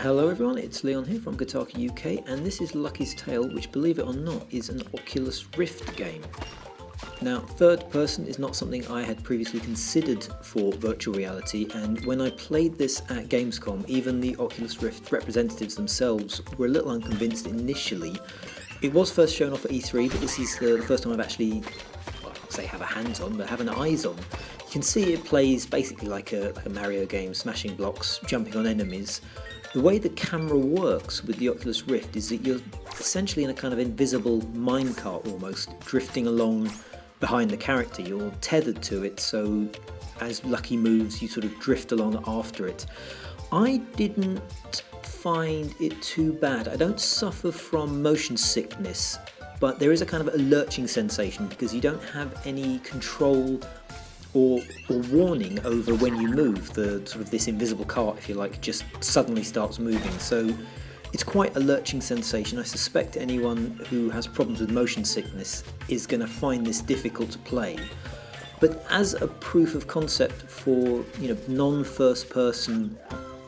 Hello everyone, it's Leon here from Kotaku UK, and this is Lucky's Tale, which, believe it or not, is an Oculus Rift game. Now, third person is not something I had previously considered for virtual reality, and when I played this at Gamescom, even the Oculus Rift representatives themselves were a little unconvinced initially. It was first shown off at E3, but this is the first time I've actually, well, I'll say have a hands on, but have an eyes on. You can see it plays basically like a Mario game, smashing blocks, jumping on enemies. The way the camera works with the Oculus Rift is that you're essentially in a kind of invisible minecart almost, drifting along behind the character. You're tethered to it, so as Lucky moves, you sort of drift along after it. I didn't find it too bad. I don't suffer from motion sickness, but there is a kind of a lurching sensation because you don't have any control or warning over when you move. The sort of this invisible cart, if you like, just suddenly starts moving. So it's quite a lurching sensation. I suspect anyone who has problems with motion sickness is going to find this difficult to play. But as a proof of concept for non-first person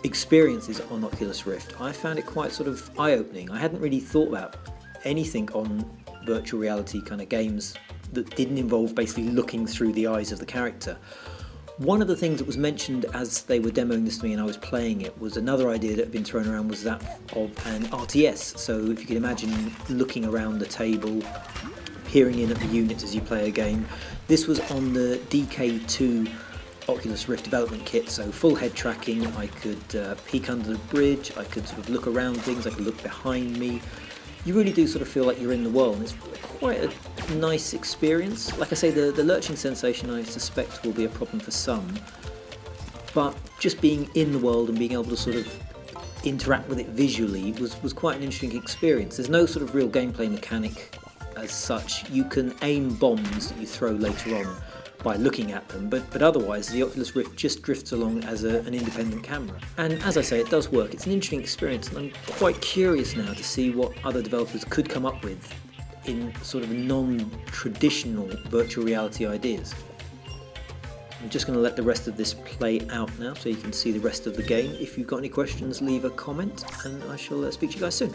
experiences on Oculus Rift, I found it quite sort of eye-opening. I hadn't really thought about anything on virtual reality kind of games that didn't involve basically looking through the eyes of the character. One of the things that was mentioned as they were demoing this to me and I was playing it was another idea that had been thrown around, was that of an RTS. So if you could imagine looking around the table, peering in at the units as you play a game. This was on the DK2 Oculus Rift development kit, so full head tracking. I could peek under the bridge, I could sort of look around things, I could look behind me. You really do sort of feel like you're in the world, and it's quite a nice experience. Like I say, the lurching sensation I suspect will be a problem for some, but just being in the world and being able to sort of interact with it visually was quite an interesting experience. There's no sort of real gameplay mechanic as such. You can aim bombs that you throw later on by looking at them, but otherwise the Oculus Rift just drifts along as an independent camera. And as I say, it does work. It's an interesting experience, and I'm quite curious now to see what other developers could come up with in sort of non-traditional virtual reality ideas. I'm just going to let the rest of this play out now so you can see the rest of the game. If you've got any questions, leave a comment, and I shall speak to you guys soon.